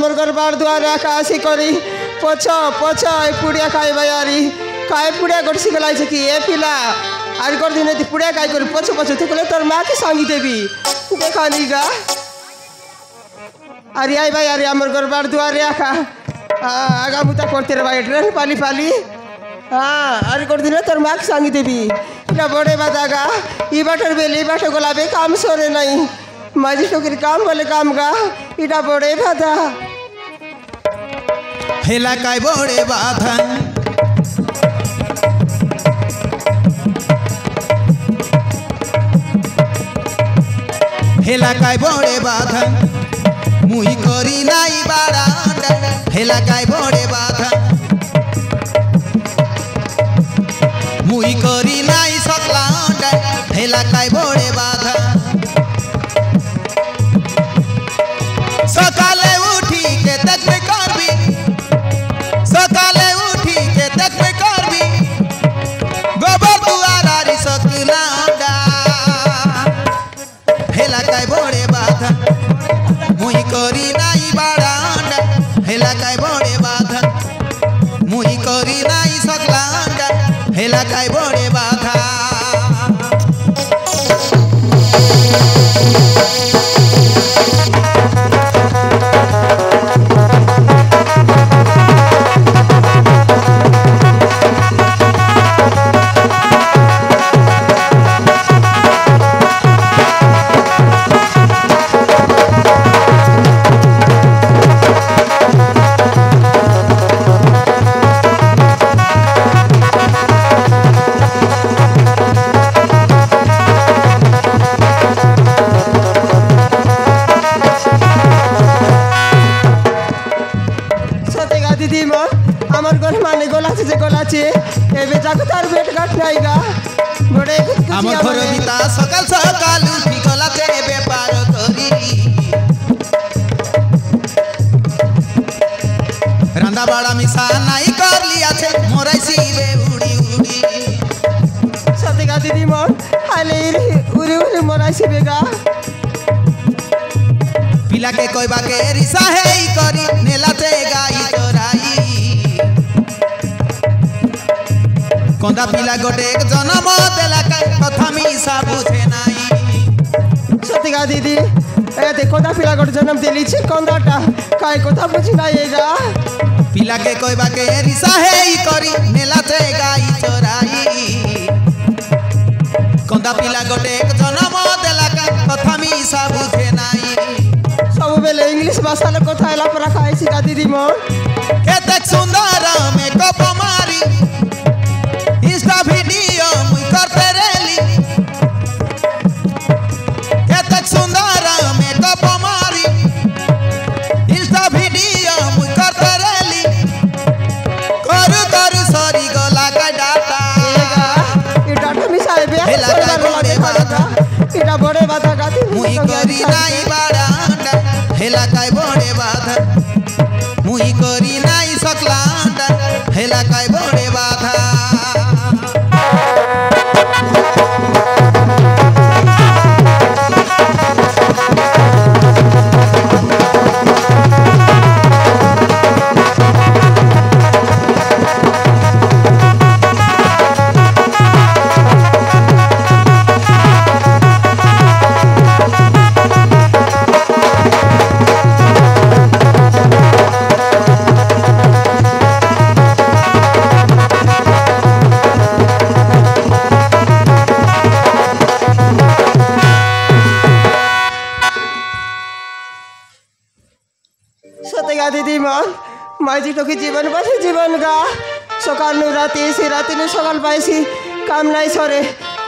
আমার ঘর বার দুয়ারে একা আসি করি পছ পছ এই পুড়িয়া খাইবা আরি খাই পুড়িয়া গড়ছি গলাইছে কি এ পিলা আর কর দিনে পুড়িয়া খাই করি পছ পছ তুই কলে তোর মাকে সঙ্গী দেবি দেখানি গা আরে আই ভাই আরে আমার ঘর বার দুয়ারে একা আগা মুতা করতে রে ভাই ট্রেন পালি পালি हाँ अरे कर दिन तर मार्क्स सांगी देवी इला बड़े बादागा ई बाटर बेली बाटर गोलाबे काम सोरे नहीं माझी टोकरी काम वाले काम गा इला बड़े बादा हेला काय बड़े बाधा हेला काय बड़े बाधा मुई करी नाई बाड़ा हेला काय बड़े बाधा मुई करी नाई सकला हेला काय बड़े बाधा सकाले उठी के तक में करबी सकाले उठी के तक में करबी गोबर दुआरारी सकला हेला काय बड़े बाधा मुई करी नाई बाड़ा हेला काय बड़े बाधा मुई करी नाई सकला हेला काय बड़े बाधा सकाल सकाल उठी गला तेरे व्यापार करी रंदा बड़ा मिसा नहीं कर लिया थे मोराई सीबे उड़ी उड़ी सतेगा दीदी मोर हाले उरी उरी मोराई सीबेगा पिला के कोई बाके रिसा है करी नेला ते गाई चोराई कंदा पिला गोटे एक जन्म देला कथा मिसा बुझे नाई सतेगा दीदी ए देखो दा पिला गोटे जन्म देली छी कंदाटा काय कथा बुझी नाईगा पिला के कोई बाके रिसा है करी नेला ते गाई चोराई कंदा पिला गोटे एक जन्म देला कथा मिसा बुझे नाई सब बेले इंग्लिश भाषा ले कथा एला पर खाई सिका दीदी मोर केते सुंदर में कप मारी इंस्टा वीडियो मुई करते रेली केते सुंदर में कप मारी इंस्टा वीडियो मुई करते रेली करू करू सरी गला का डाटा ये डाटा मिसाए बे हेला काय बड़े बाधा इटा बड़े बाधा गाती मुई करी नाई बाड़ा हेला काय बड़े बाधा मुई करी नाई सकला हेला काय बड़े बाधा दीदी मन माइजी टोकी जीवन बसे जीवन गा सकाल नु राती से राती नु सकाल पाइसी काम नहीं सरे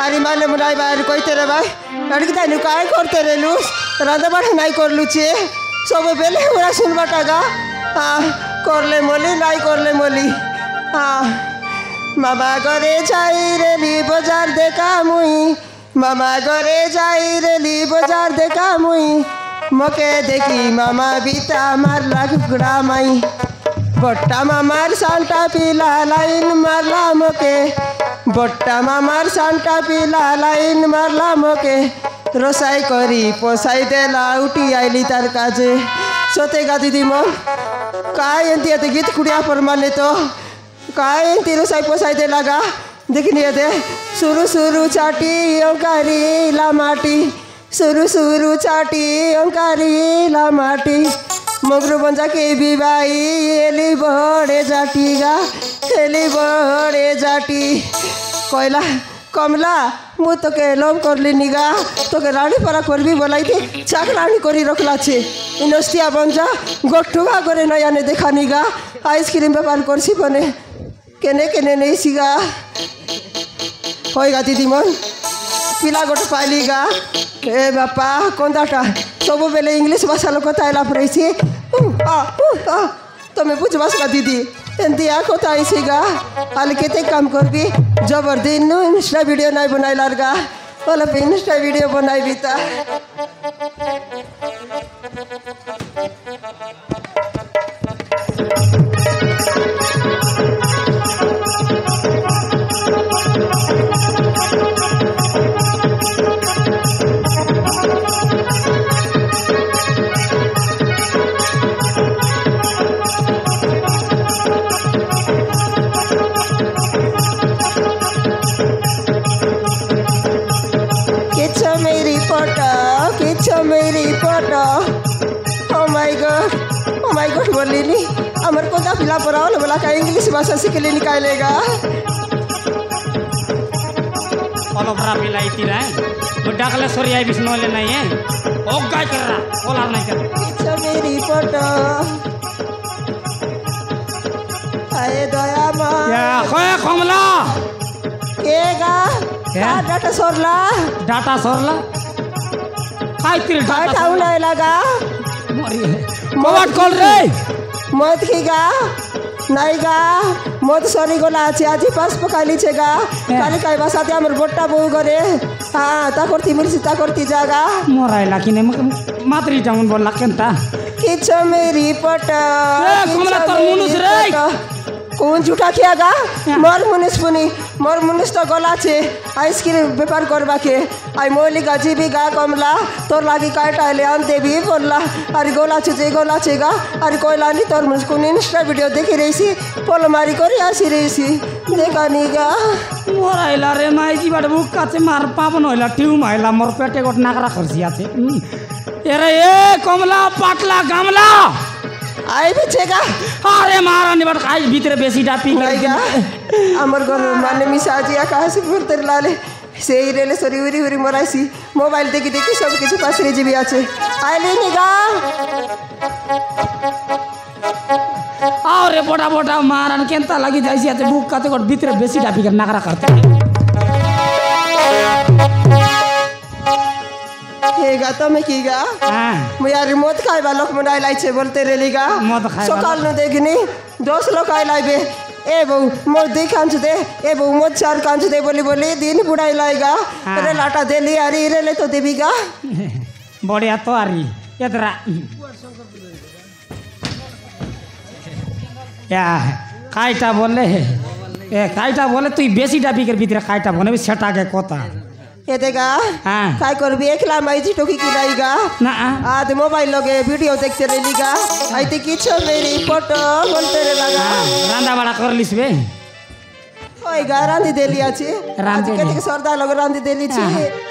अरे माने मुनाई बाहर कोई तेरे भाई लड़की ताई नु काय करते रे लूस राधा बाढ़ नहीं कर लुचे सब बेले हमरा सुन बटागा कर ले मोली नहीं कर ले मोली मामा घरे जाई रे ली बाजार देखा मुई मामा घरे जाई रे ली बाजार देखा मुई मके देखी मामा बीता मारला कुकड़ा माई बट्टा मामार सांटा पीला लाइन मारला मके बट्टा मामार सांटा पीला लाइन मारला मके रोसाई करी पोसाई देला उठी आईली तार काजे सोतेगा दीदी मन काय एंती ते गीत कुड़िया पर माने तो काय एंती रोसाई पोसाई दे लगा देखनी दे सुरु सुरु चाटी ओंकारी लामाटी सुरु सुरु चाटी ओंकारी लामाटी मगरू बंजा के बिबाई एली बड़े जाटीगा एली बड़े जाटी कोयला कमला मु तो के लोम करली निगा तो के रानी परा करबी बोलाई थी चाक रानी करी रखला छे इनस्तिया बंजा गोठुगा करे नया ने देखा निगा आइसक्रीम व्यापार करसी बने केने केने नहीं सीगा होइगा दीदी मन पिला गोट पाइलीगा ए बापा कोंदाटा सब बेले इंग्लिश भाषा लोक ताइला परेसी तुम्हें बुझबास का दीदी एंती आखो ताइसीगा आले केते काम करबी जबरदस्ती नु इंस्टा वीडियो नहीं बनाइलारगा ओला पे इंस्टा वीडियो बनाई बीता मेरी फोटो ओ माय गॉड बोली नी अमर को दा पिला पराओ बोला का इंग्लिश भाषा सीख ले निकालेगा ओलो बरा पिला इतिरा बुड्ढा कले सोरिया बिस नोले नहीं है ओ गाय कर रहा ओलार नहीं कर किछो मेरी फोटो आए दया मा या खोए कमला केगा डाटा सोरला काय तिर डाटा उलाई लगा मरी मोबाइल कॉल रे मत खीगा नहीं गा मत सरी गोला আছে আজি পাস পকালি ছেগা কালি কাই বাসাতে আমার গোট্টা বউ করে হ্যাঁ তা করতি মিলছি তা করতি জাগা মরাইলা কিনে মাতরি যেমন বললা কেনতা কিছু মেরি পটা এ কমলা তোর মুনুস রে কোন ঝুটা খেয়াগা মোর মুনিস তো গলা আছে আইসক্রিম ব্যাপার করবাকে আই মৌলিকা জীবিকা কমলা তোর লাগি কাটাইলে আনতে বি বললা আর গলা আছে গা আর কইলানি তোর মুনিস কোন ইনস্টা ভিডিও দেখি রইছি পলমারি করে আসি রইছি দেখানি গা মরাইলা রে মাইজি বাড়ি বুক কাছে মার পাবন হইলা টিউম হইলা মোর পেটে গোট নাকরা খরচি আছে এরে এ কমলা পাতলা গামলা आई बेचेगा अरे महारानी बट खाई भीतर बेसी डापी गएगा अमर घर माने मिसाजी कहाँ से फिरते लाले से ही रेले सरी उरी मराइसी मोबाइल देखी सब किसी पास रे जीबी आछे आइले निगा अरे बोटा महारानी केनता लगी जाइसी आते बुक काते गोट भीतर बेसी डापी कर नाकरा करते हेगा तो मैं कीगा मैं यार मत खाए बा लोक मनाई लाई छे बोलते रेलीगा सकाल न देखनी 10 लोग आइ लाइबे ए बहु मोर दे कांच दे ए बहु मोर चार कांच दे बोली दिन बुढ़ाई लाएगा अरे लाटा दे ली अरे रे ले तो देबीगा बढ़िया तो आरी एतरा या काईटा बोले ए काईटा बोले तू बेसी डाबी कर भीतर काईटा बोले सेटा के कोता ये देगा काय करबी एकला माइजी टोकी किलाईगा ना आज मोबाइल लगे वीडियो देखते रहेलीगा आइते किछो मेरी फोटो बोलते रे लगा रांदा बड़ा कर लिस बे ओय गा रांदी देली आछे रांदी के सरदा लगे रांदी देली छी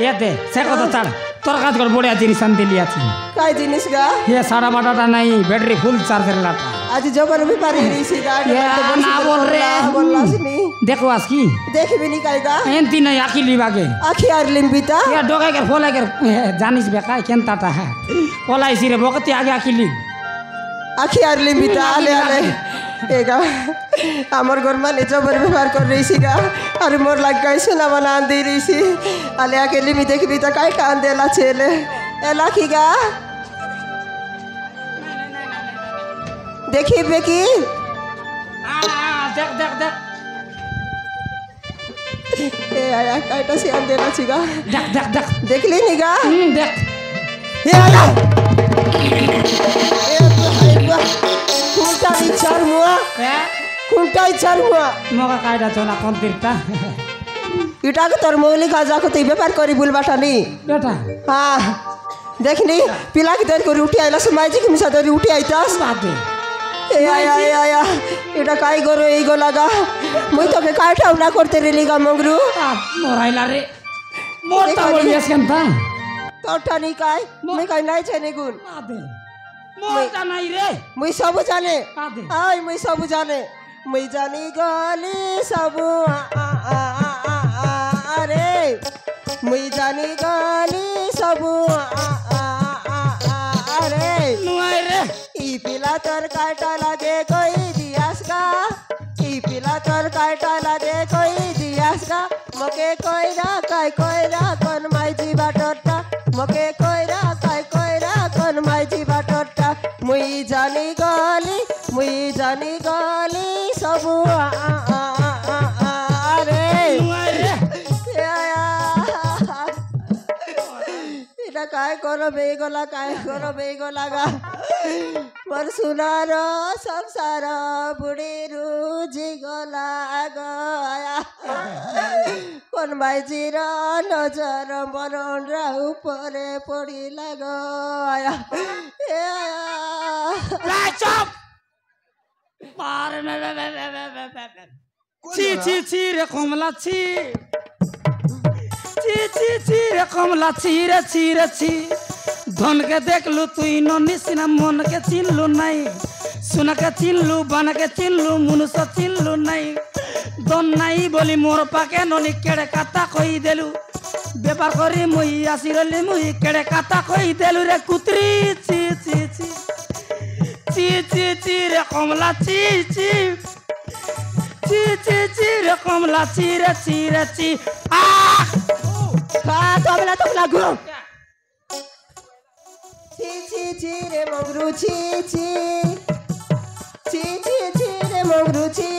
ये दे सेको तो चढ़ तोर काज कर बढ़िया जिनिस हम देली आछी काय जिनिस गा ये सारा बाटाटा नहीं बैटरी फुल चार्जर लाटा आज जबर भी पारी रीसी गाड़ी ना बोल रे बोललासनी देखो आसकी देख भी नहीं काईगा एंती नहीं आखी लिबागे आखी आर लिंबिता ये डोगा के फोला के जानिस बेका केनताटा है फोला इसी रे बकती आगे आखी ली आखी आर लिंबिता आले एगा हमर घर माने जबर व्यवहार कर रही गा अरे मोर लाग गई सुना बना दे रही सी आले आके लिमि देखबी त काय कान देला छेले एला खीगा देखी बेकी देख ए आया काईटा से आन देला छीगा देख देख ली निगा देख ए आया ए कुंटा इचार मुआ मगा काईटा चोना कोन तिरता इटा के तोर मौलिक आजा को ते व्यापार करी बुलबाटा नी बेटा हां देखनी पिला की दर को रोटी आइला से माइजी की मिसा दर रोटी आइतास बाते ए आया এটা কাই গরো এই গো লাগা মই তোকে কাটাও না করতে রেলি গা মগরু মোরাইলা রে মোরটা বলিয়াস কেনতা তোরটা নি কাই মই কাই নাই ছেনে গুণ বাতে মোরটা নাই রে মই সব জানে বাতে আই মই সব জানে মই জানি গলি সব আরে মই জানি গলি সব আরে নুয়াই রে ई पिला तर काटा लागे कोई दियास का ई पिला तर काटा लागे कोई दियास का मके कोयरा कोन माइजी बाटोटा मके कोयरा कोन माइजी बाटोटा मुई जानी गली सब अरे নুয়াই রে এটা काय करो बेगोला गा पर सुनार संसार बुढ़ी रुझी गला गया कोन माइजीर नजर मरण उपरे पड़ी लगया चुप पार में ছি রে কমলা ছি ছি রে কমলা ছি ধনকে দেখলু তুই নিসিনা মনকে চিনলু নাই সুনাকে চিনলু বানাকে চিনলু মনুষ চিনলু নাই দন নাই বলি মোর পাকে ননি কেড়ে কাতা কই দেলু বেপার করি মুই আসি রলি মুই কেড়ে কাতা কই দেলু রে কুতরি ছি রে কমলা ছি রে কমলা ছি আ তোমলা গো ছি রে মগরু ছি রে মগরু ছি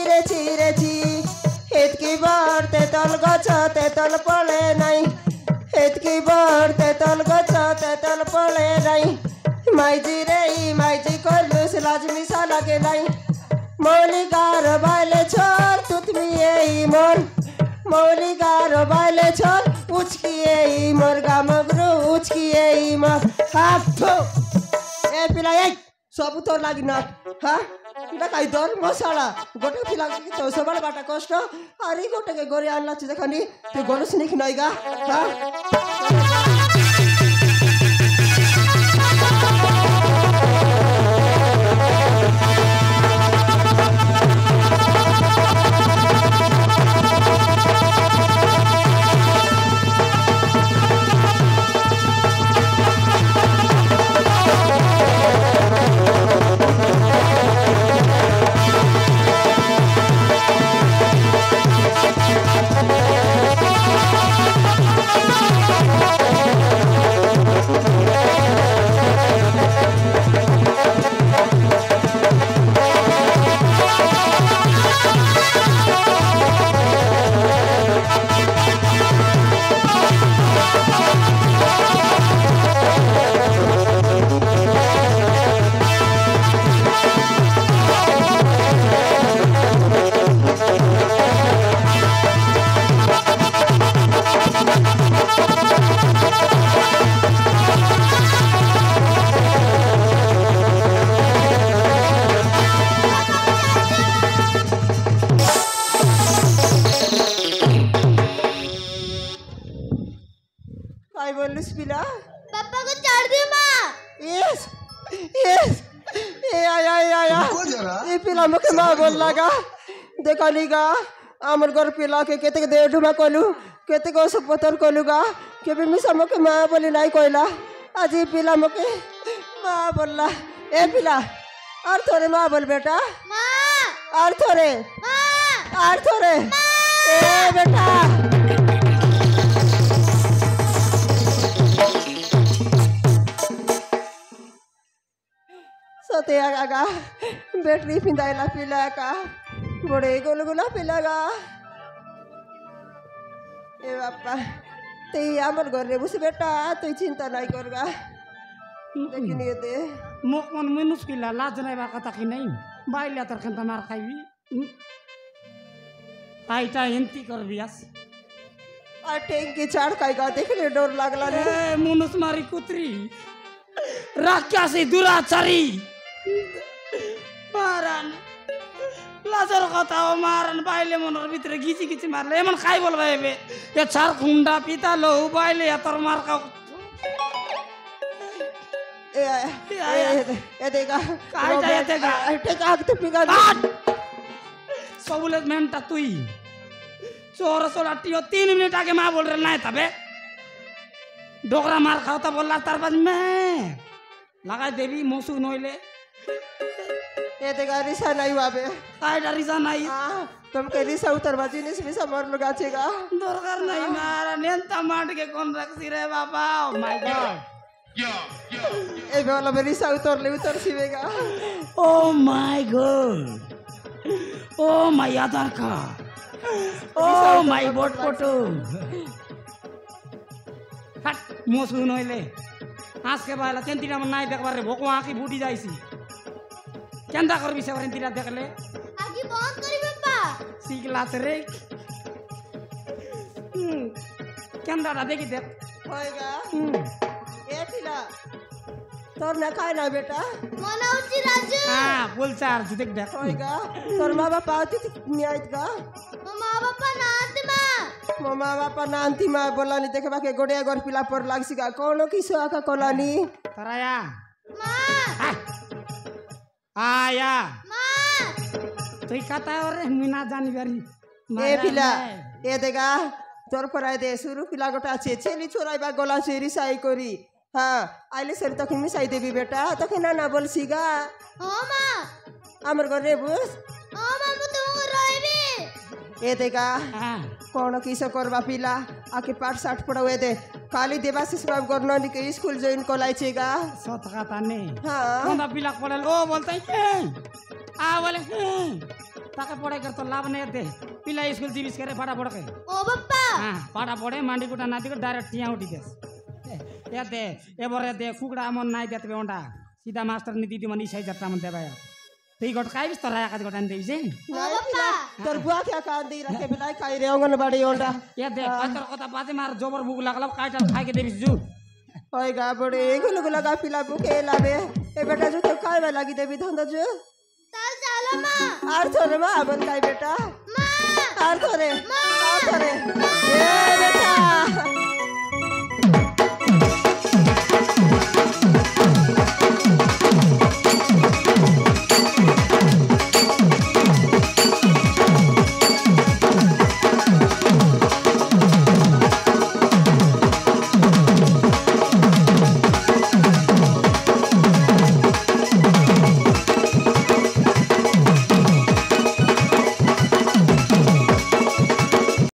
এতকি বার তেতল গছ তেতল পড়ে নাই এতকি বার তেতল গছ তেতল পড়ে নাই মাইজি রে মাইজি করলু লাজ মিশা লাগে নাই মৌলিকার বাইলে ছর তুতমি এই মন মৌলিকার বাইলে ছর উচকি এই মোর গামগরু উচকি এই মোর হাফো এ পিলা এই সব তোর লাগি না হ্যাঁ এটা কাই দর মশালা গোটে পিলা তো সবার বাটা কষ্ট আর এই গোটেকে গড়ে আনলা দেখানি তুই গরু শুনিকি নাই গা হ্যাঁ देखा आमर घर पिला के केते दे डुमा कलु केते को सपतर कलुगा केबे मिसा मके माँ बोली नहीं कहला आज पिला मके माँ बोलला ए पिला और थोड़े माँ बोल बेटा और थोड़े ए बेटा सते आगा बैटरी पिंदाइला पिला का बड़े गोलगोला पिलागा ए बापा ते आमर घर रे बुस बेटा तुई चिंता नहीं करगा देखिनी दे মোক মন মনুষ পিলা লাজ নাই বা কথা কি নাই বাইলা তোর খান মার খাইবি আইটা এন্তি করবি আস আর টেঙ্কি চাড় কাইगा देखले डर लागला रे মনুষ মারি কুতরি রাক্ষসী দুরাচারী মারান লাজর কথা ও মারান বাইলে মনের ভিতরে গিচি গিচি মারলে এমন খাই বলবা এবে এ ছাড় খুন্ডা পিতা লৌ বাইলে এতর মার খাও सबुले मेनटा तुई चोर सोला टियो 3 मिनट आगे माँ बोल रहे ना तबे डोकरा मार खाओ बोला तार बाद मैं लगा देवी मोसू नोइले ये देखा रिसा नहीं हुआ बे कायडा रिसा नहीं तुम के रिसा उतर बाजी ने रिसा मर लगा छेगा दरकार नहीं मारा नेंता मार के कौन रखसी रे बाबा ओ माय गॉड ए बोला मेरी रिसा उतर सीवेगा oh my God oh my Aadhaar card oh my बोट फोटो हट मोसू नइले आज के बाला चेंतीरा मन नाइ देखबार रे भोको आखी फुटी जाइसी केंदा करबी से वरेंतीरा देखले आगी बंद करी बाबा सीखला रे केंदा देखी देख होएगा ए पिला तोर ना खाए ना बेटा मना उची राजू हां बोल चार देख देख होएगा तोर माँ बाप आती नहीं आइत का माँ बापा नांती माँ माँ बापा नांती माँ बोला नहीं देखे बाके गोड़े गोर पिला पर लाग सिका कौन किसो आका कोलानी तराया माँ आया माँ तुई खाता और मीना जानी बारी ए पिला ए देगा तोर पर आए दे सुरु पिला गोटा छे छेली छोराइबा गोला चेरी साई करी हाँ आइले सर तक मिसाई देबी बेटा तके ना बोल सिगा हाँ माँ आमर घर रे बुस हाँ माँ मु तुमको रोइबी ए देगा हां कौन किसो करबा पिला आके पाठ साठ पढ़ावे दे खाली देवाशीष बाबू गरननी के स्कूल जॉइन कोलाई छेगा सत खाता ने हाँ कोंदा पिला पड़ल ओ बोलते हैं आ बोले ताके पढ़ाई कर तो लाभ नहीं दे पिला स्कूल जीविस करे फटाफट के ओ बापा हां फटाफट मांडी कुटा नादी को डायरेक्ट टिया उठी दे या दे एबरे दे कुकड़ा मन नाइ देतबे ओंडा सीधा मास्टर नी दीदी मनी सही जत्ता मन देबा तेई गट काई बिस्तर आया काद गटान देबी से ओ बापा तोर बुआ क्या कांदी रखे बिलाई खाई रे अंगनबाड़ी ओंडा या दे पातर कथा बाते मार जोबर भूख लागला काटल खाई के देबी जू होएगा बड़े गुलु लगा पिला बुके लाबे ए बेटा जो तो खाए वाला लगी देबी धंधा जो चल चलो माँ आर थोरे मां बन काई बेटा माँ आर थोरे ए बेटा